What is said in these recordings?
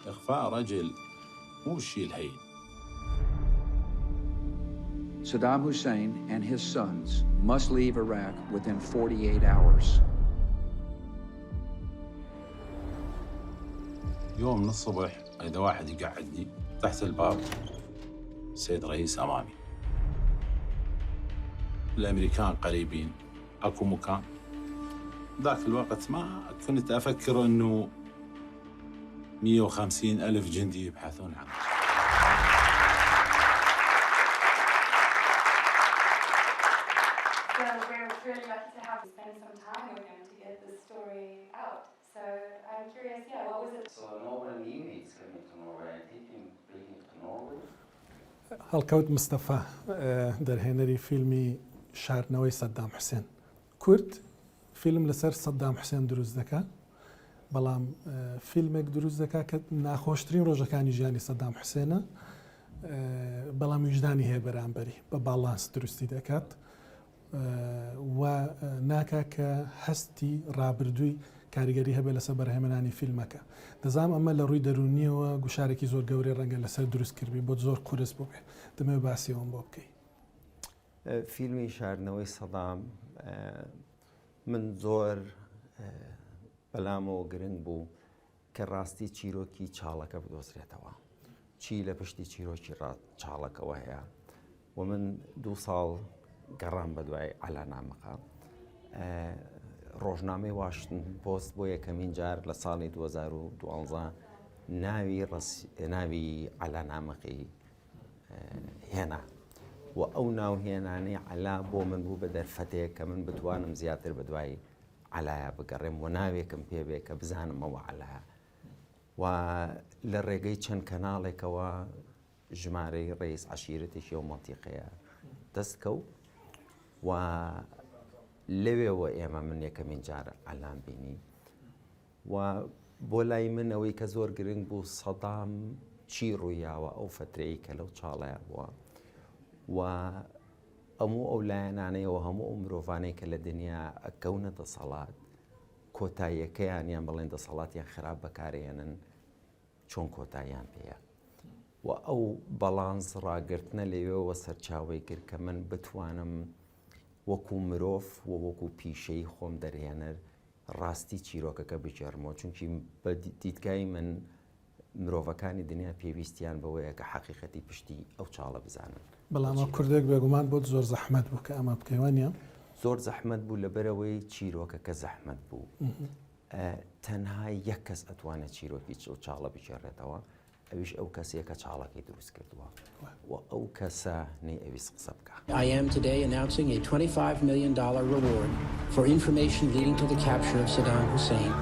إخفاء رجل مو بالشيء الهين. Saddam Hussein and his sons must leave Iraq within 48 hours. يوم من الصبح إذا واحد يقعدني تحت الباب، السيد رئيس أمامي، الأمريكان قريبين، أكو مكان. ذاك الوقت ما كنت أفكر أنه 150,000 جندي يبحثون عنه. So we're really lucky to have spend some time with him to get the story out. So I'm curious, what was it? So Norway is coming to Norway. I think him bringing to Norway. هەڵکەوت مستەفا دەرهێنەری فیلمی شارنەوەی سەدام حوسێن. کورد فیلم لەسەر سەدام حوسێن دروست دەکات، بەڵام فیلمێک دروست دەکات کە ناخۆشترین ڕۆژەکانی ژیانی سەدام حوسێنە، بەڵام وجدانی هەیە بەرامبەری بە باڵانس دروستی دەکات و ناکا کە هەستی ڕابردووی کاریگەری هەبێت لەسەر بەرهێمەرانی فیلمەکە. دەزانم ئەمە لە ڕووی دەرونیەوە گوشارێکی زۆر گەورەی ڕەنگە لەسەر دروست کردبی بۆ زۆر قورس بۆ بێ دەمەوێت باسیەوەم بۆ بکەی. فیلمی شارنەوەی سەدام من زۆر بەلامەوە گرنگ بوو کە ڕاستی چیرۆکی چاڵەکە بدۆزرێتەوە، چی لە پشتی چیرۆکی چاڵەکەەوە هەیە. و من 2 ساڵ گەڕام بە دوای ئەلانامەکە. ڕۆژنامەی واشنتن پۆست بۆ یەکەمین جار لە ساڵی 2012 ناوی ئەلانامەقی هێنا و ئەو ناوهێنانەی عەلا بۆ من بوو بە دەرفەتەیە کە من بتوانم زیاتر بە دوای عەلایە بگەڕێم و ناوێکم پێ بێ کە بزانم ئەوە عەلایە. و لە ڕێگەی چەند کەناڵێکەوە ژمارەی ڕێیس عەشیرەتێکی ئەو مەنتیقەیە دەست کەوت و لەوێەوە ئێمە من یەکەمین جارە ئەلان بینی. و بۆ لای من ئەوەی کە زۆر گرنگ بوو سەدام چی ڕوویاوە ئەو فترەیە کە لەو چاڵەیە بووە و ئەموو ئەو لایەنانەیەوە هەموو ئەو مرۆڤانەی کە لە دنیا ئەکەونە دەسەڵات کۆتاییەکەیان یان بڵێن دەسەڵاتیان خراپ بەکارێنن چۆن کۆتاییان پێیە و ئەو بەڵانس ڕاگرتنە لەوێەوە سەرچاوی کرد کە من بتوانم وەکو مرۆڤ و وەکو پیشەی خۆم دەرهێنەر ڕاستی چیرۆکەکە بجێڕمەوە، چونکی بە دیدگای من مرۆڤەکانی دنیا پێویستیان بەوەیە کە حەقیقەتی پشتی ئەو چاڵە بزانن. بەڵام کوردێک بێگومان بۆ زۆر زەحمەت بوو کە ئەمە بکەیوانە. زۆر زەحمەت بوو لەبەرەوەی چیرۆکەکە زەحمەت بوو. تەنها یەک کەس ئەتوانێت چیرۆکی چاڵە بچێڕێتەوە، ئەویش ئەو کەسەیە کە چاڵەکەی دروست کردووە و ئەو کەسە نەی ئەویست قسە بکە. I am today announcing a $25 million reward for information leading to the capture of Saddam Hussein.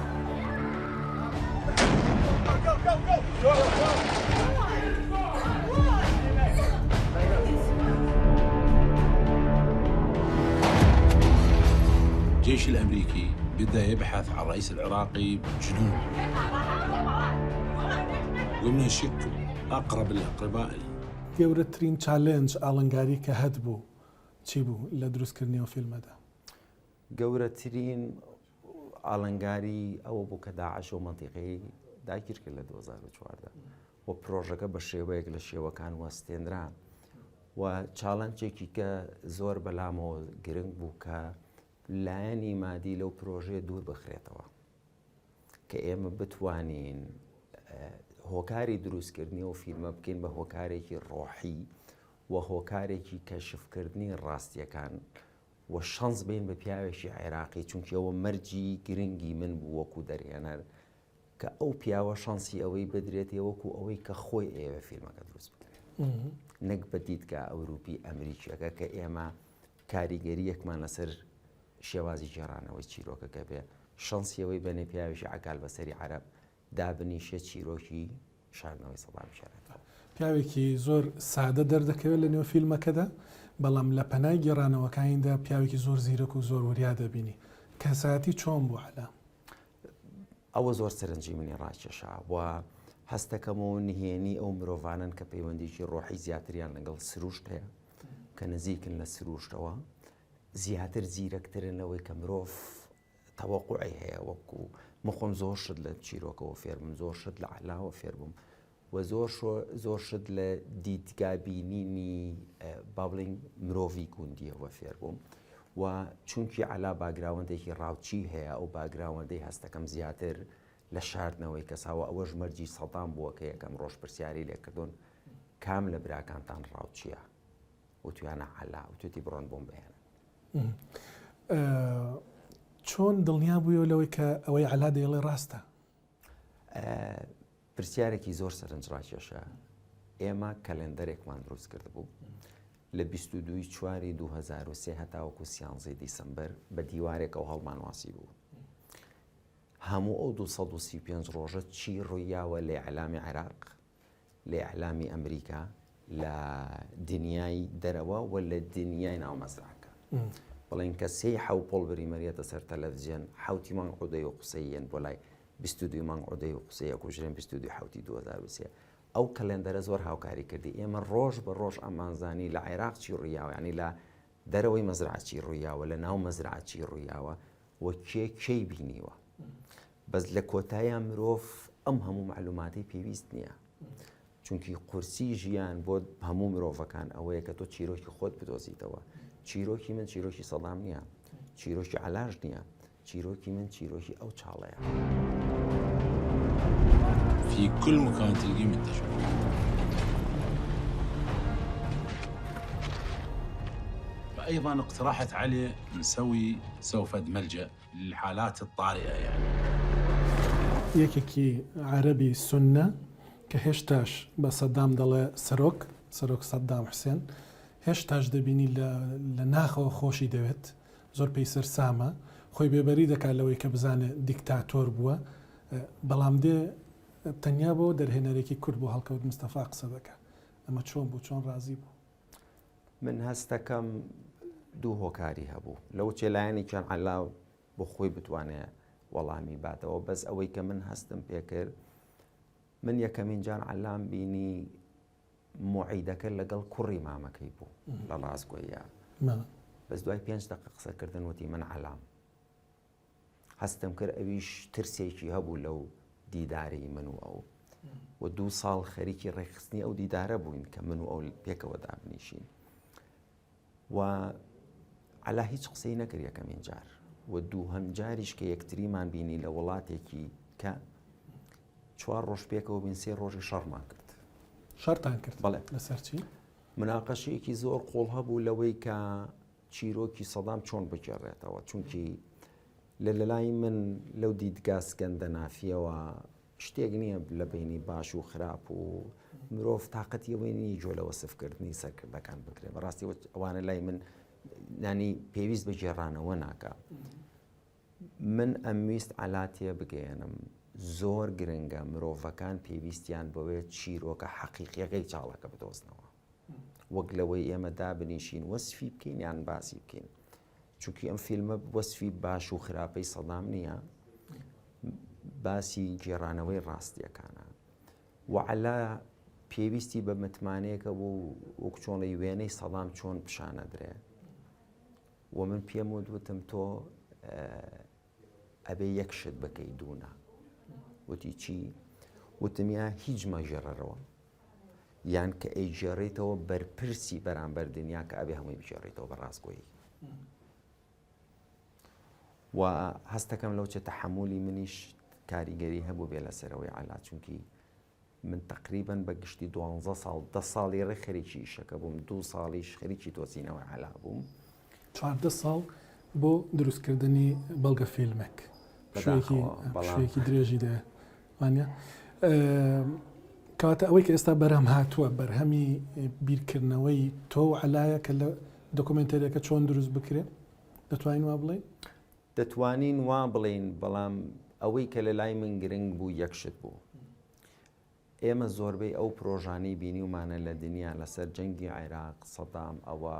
الجيش الأمريكي بدأ يبحث عن الرئيس العراقي بجنون، ومن يشك أقرب الأقرباء. گەورەترین چالێنج ئاڵنگاری کە هەت بوو چی بوو لە دروستکردنیەوە فیلمەدا؟ گەورەترین ئاڵنگاری ئەوە بوو کە داعش و مەنتیقەی داگیر کرد لە 2014 و پرۆژەکە بە شێوەیەک لە شێوەکان وەستێنرا و چاڵەنجێکی کە زۆر بەلامەوە گرنگ بوو کە لایەنی مادی لەو پرۆژەیە دوور بخرێتەوە کە ئێمە بتوانین هۆکاری دروستکردنی و فیلمە بکەین بە هۆکارێکی ڕۆحی و هۆکارێکی کەشفکردنی ڕاستیەکان و شەنس بین بە پیاوێکی عێراقی، چونکی ئەوە مەرجی گرنگی من بوو وەکو دەرهێنەر کە ئەو پیاوە شانسی ئەوەی بدرێت وەکو ئەوەی کە خۆی ئێوە فیلمەکە دروست بکرێت، نەک بە دیدگا ئەوروپی ئەمریکیەکە کە ئێمە کاریگەریەکمان لەسەر شێوازی جێڕانەوەی چیرۆکەکە بێ، شانسی ئەوەی بەنێ پیاوێکی عەگال بەسەری عەرەب دابنیشە چیرۆکی شارنەوەی سەدام شێرێتەوە. پیاوێکی زۆر سادە دەردەکەوێت لە نێو فیلمەکەدا، بەڵام لە پەنای گێڕانەوەکانیدا پیاوێکی زۆر زیرەک و زۆر وریا دەبینی. کەسایەتی چۆن بوو حەلا؟ ئەوە زۆر سەرنجی منی ڕاکێشا و هەستەکەمەوە نهێنی ئەو مرۆڤانن کە پەیوەندیکی ڕۆحی زیاتریان لەگەڵ سروشت هەیە کە نزیکن لە سروشتەوە، زیاتر زیرەکترنەوەی کە مرۆڤ تەوەقوعی هەیە وەکو مخۆم زۆر شت لە چیرۆکەوە فێربم زۆر شت لە عەلاوە فێربم و زۆر شت لە دیدگابینینی با بڵین مرۆڤی گوندیەوە فێربووم و چونکی عەلا باگراوەندێکی ڕاوچی هەیە ئەو باگراوەندەی هەستەکەم زیاتر لە شاردنەوەی کەساوە ئەوەش مەرجی سەدام بووە کە یەکەم ڕۆژ پرسیاری لێکردون کام لە براکانتان ڕاوچیە وتویانە عەلا وتوێتی بڕۆن بۆم بهێنن. چۆن دڵنیا بوویەوە لەوەی کە ئەوەی عەلا دەیڵێ ڕاستە؟ پرسیارێکی زۆر سەرنجڕاکێشە. ئێمە کەلێندەرێکمان دروست کرد بوو لە 22/4/2003 هەتاوەکو 13 دیسەمبەر بە دیوارێکەوە هەڵمان واسی بوو. هەموو ئەو 235 ڕۆژە چی ڕوویاوە لە ئیعلامی عێراق، لە ئیعلامی ئەمریکا، لە دنیای دەرەوە و لە دنیای ناومەزراعەکە. بەڵێن کە سێی حەوپۆڵ بریمەریەتە سەر تەلەڤیزیۆن حوتی مانگ عودەی و قسەیەن بۆ لای 22 مانگ عودەی و قسەیە کوژرێن 22 حوتی 2023 ئەو کەلێندەرە زۆر هاوکاری کردی. ئێمە ڕۆژ بە ڕۆژ ئەمانزانی لە عێراق چی ڕوویاوە، ینی لە دەرەوەی مەزرعەتی ڕوویاوە، لە ناو مەزرعەتی ڕوویاوە و کێی بینیوە. بەس لە کۆتاییان مرۆڤ ئەم هەموو معلوماتی پێویست نییە، چونکی قورسی ژیان بۆ هەموو مرۆڤەکان ئەوەیە کە تۆ چیرۆکی خۆت بدۆزیتەوە. چیرۆکی من چیرۆکی سەدام نییە، چیرۆکی عەلاش نییە، چیرۆکی من چیرۆکی ئەو چاڵەیە. في كل مكان تلقيه منتشر. فأيضا اقترحت عليه نسوي سوفد ملجأ للحالات الطارئة يعني. یەکێکی عەرەبی سونە کە هێشتاش بە سەدام دەڵێ سەرۆک سەدام حوسێن هێشتاش دەبینی لە ناخەوە خۆشی دەوێت، زۆر پێی سەرسامە، خۆی بێبەری دەکات لەوەی کە بزانێ دیکتاتۆر بووە، بەڵام دێ تەنیا بۆ دەرهێنەرێکی کورد بۆ هەڵکەوت مستەفا قسە دەکات. ئەمە چۆن بوو، چۆن ڕازی بوو؟ من هەستەکەم دوو هۆکاری هەبوو لەو چێلایەنی چەند عەلا بۆ خۆی بتوانێت وەڵامی باتەوە، بەس ئەوەی کە من هەستم پێکرد من یەکەمین جار عەلام بینی موعیدەکە لەگەڵ کوڕی مامەکەی بوو لە ڕاستگۆیە، بەس دوای 5 دقیقە قسەکردن وتی من عەلام. هەستم کرد ئەویش ترسێکی هەبوو لەو دیداری من و ئەو و 2 ساڵ خەریکی ڕێکخستنی ئەو دیدارە بووین کە من و ئەو پێکەوە دابنیشین و عەلا هیچ قسەی نەکرد یەکەمین جار و دووهەم جاریش کە یەکتریمان بینی لە وڵاتێکی کە 4 ڕۆژ پێکەوە بین 3 ڕۆژی شەڕمان کرد. شەڕتان کرد؟ بەڵێ. لەسەر چی؟ مناقەشەیەکی زۆر قوڵ هەبوو لەوەی کە چیرۆکی سەدام چۆن بگێڕێتەوە، چونکی لەلای من لەو دیدگا سکەندە نافیەوە شتێک نییە لە بینی باش و خراپ و مرۆڤ تااقەتیەوەی نی جۆ لە وەسفکردنی سەرکردەکان بکرێت. بەڕاستی ئەوانە لای من نانی پێویست بە گێڕانەوە ناکە. من ئەمویست عەلاتێ بگەێنم زۆر گرنگە مرۆڤەکان پێویستیان بەوێت چیرۆکە حەقیقیەکەی چاڵەکە بدۆزنەوە، وەک لەوەی ئێمە دابنیشین وەسفی بکەین یان باسی بکەین، چونکی ئەم فیلمە وەسفی باش و خراپەی سەدام نییە، باسی گێڕانەوەی ڕاستیەکانە و عەلا پێویستی بە متمانەیەکە بوو وەک چۆنی وێنەی سەدام چۆن پیشانە درێ و من پێم وتم تۆ ئەبێ یەک شت بکەی دوونا. وتی چی؟ وتمیا هیچ مەژێڕەرەوە یان کە ئەیژێڕێتەوە بەرپرسی بەرامبەر دنیا کە ئەبێ هەمووی بژێڕێتەوە بە ڕاستگۆیی. و هەستەکەم لەو چێ تەحەمولی منیش کاریگەری هەبوو بێ لەسەرەوەی عەلا، چونکی من تقریباً بە گشتی 12 ساڵ 10 ساڵی ڕێ خەریکی ئیشەکە بووم، 2 ساڵیش خەریکی تۆچینەوەی عەلا بووم. 14 ساڵ بۆ دروستکردنی بەڵگە فیلمێک شوێکی درێژی دەوانە کاتە ئەوەی کە ئێستا بەرەم هاتووە بەرهەمی بیرکردنەوەی تۆ و عەلایە کە لە دۆکۆمنتەریەکە چۆن دروست بکرێت، دەتوانین وا بڵێن؟ دەتوانین وا بڵێن، بەڵام ئەوەی کە لە لای من گرنگ بوو یەکشت بوو. ئێمە زۆربەی ئەو پرۆژانەی بینی ومانە لە دنیا لەسەر جەنگی عێراق سەدام ئەوە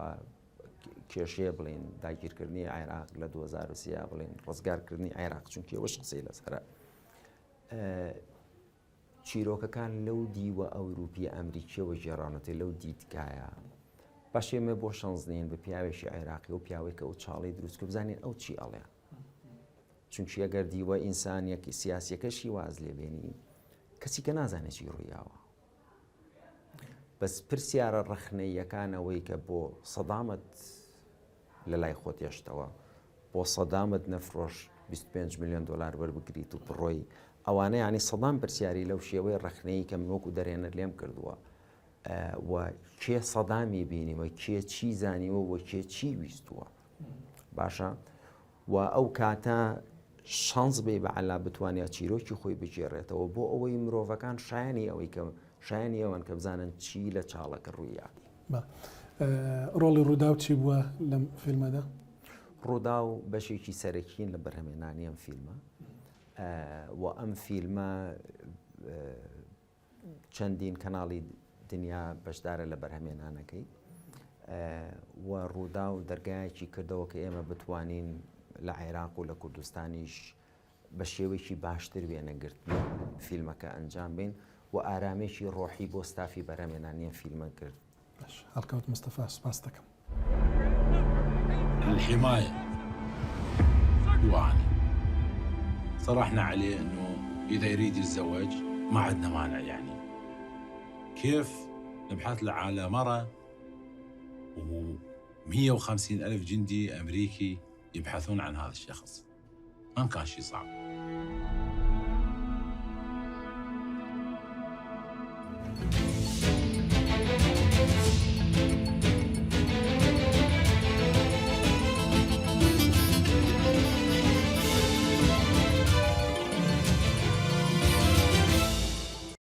کێشەیە بڵێن داگیرکردنی عێراق لە 2023 بڵێن ڕزگارکردنی عێراق، چونکی ئەوەش قسەی لەسەرە چیرۆکەکان لەو دیوە ئەوروپی ئەمریکیەوە گێڕانەتی لەو دیدگایە باشێمە بۆ شەنزنین بە پیاوێکی عێراقی و پیاوێکە ئەو چاڵی دروستکە بزانین ئەو چی ئەڵێ چونکی ئەگەر دیوە ئینسانیەکی سیاسیەکەشی واز لێ بێنی کەسی کە نازانێت چی ڕوویاوە بەس پرسیارە ڕەخنەیەکانەوەی کە بۆ سەدامت لە لای خۆت هێشتەوە بۆ سەدامت نەفرۆش 25 میلیۆن دلار وەربگریت و بڕۆی ئەوانە ینی سەدام پرسیاری لەو شێوەی ڕەخنەیە کە منوەکو دەرێنەر لێم کردووە و کێ سەدامی بینیوە کێ چی زانیوە و کێ چی ویستووە باشە و ئەو کاتە شانس بێ بە عەلا بتوانێت چیرۆکی خۆی بگێڕێتەوە بۆ ئەوەی مرۆڤەکان شایانی ئەوەی کە شایانی ئەوەن کە بزانن چی لە چاڵەکە ڕوویە. ڕۆڵی ڕوودا و چی بووە لەم فیلمەدا؟ ڕوودا و بەشێکی سەرەکین لە بەرهەمێنانی ئەم فیلمە و ئەم فیلمە چەندین کەناڵی دنیا بەشدارە لە بەرهەمێنانەکەی و ڕوودا و دەرگایەکی کردەوە کە ئێمە بتوانین لە عێراق و لە کوردستانیش بە شێوەیەکی باشتر وێنەگرتن فیلمەکە ئەنجام بین و ئارامێکی ڕۆحی بۆ ستافی بەرهەمێنانی فیلمە کرد. هەڵکەوت مستەفا سپاس دەکەم. الحماية وعني صرحنا عليه انه اذا يريد يتزوج ما عندنا مانع يعني كيف نبحث له على مرة و150,000 جندي امريكي يبحثون عن هذا الشخص ما كان شيء صعب.